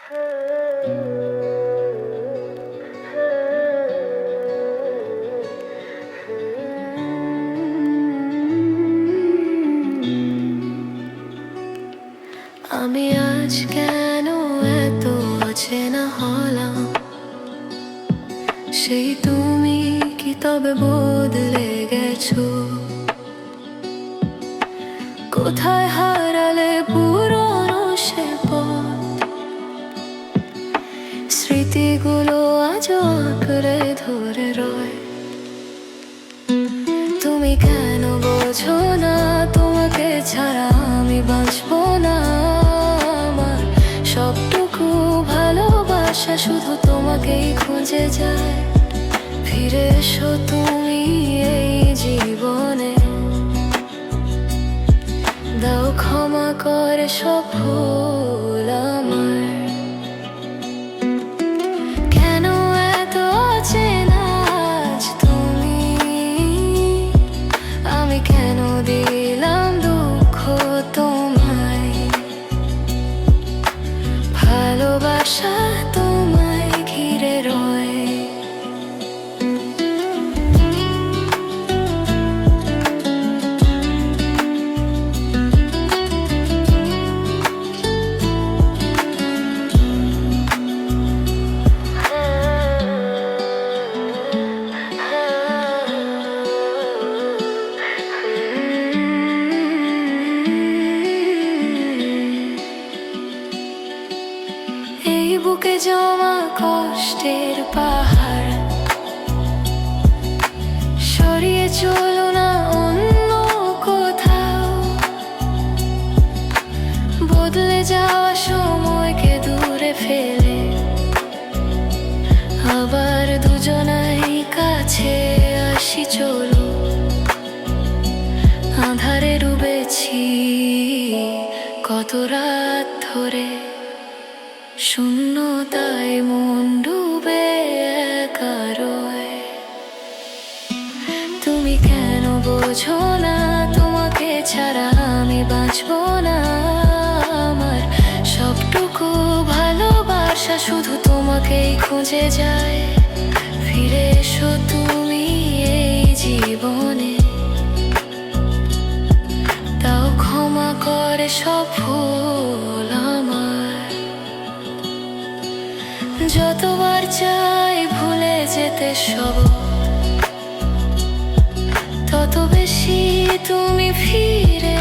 আমি আজ কেন এত অচেনা হলাম? সেই তুমি কি তবে বদলে গেছো? কোথায় হারালে পুরনো সে পথ? স্মৃতিগুলো আজও আঁকড়ে ধরে রয়। তুমি কেন বোঝো না তোমাকে ছাড়া আমি বাঁচবো না? আমার সবটুকু ভালোবাসা শুধু তোমাকেই খুঁজে যায়। ফিরে এসো তুমি এই জীবনে, দাও ক্ষমা করে সব ভুল আমার। কেন এত অচেনা আজ তুমি? আমি কেন দিলাম দুঃখ তোমায়? ভালোবাসা তোমায় ঘিরে রয়। এই বুকে জমা কষ্টের পাহাড় সরিয়ে চলো না অন্য কোথাও। বদলে যাওয়া সময়কে দূরে ফেলে আবার দুজনাই কাছে আসি চলো। আঁধারে ডুবেছি কত রাত ধরে, শূন্যতায় মন ডুবে একা রয়। তুমি কেন বোঝো না তোমাকে ছাড়া আমি বাঁচবো না? আমার সবটুকু ভালোবাসা শুধু তোমাকেই খুঁজে যায়। ফিরে এসো তুমি এই জীবনে, দাও ক্ষমা করে সব ভুল আমার। যতবার চাই ভুলে যেতে সব, তত বেশি তুমি ফিরে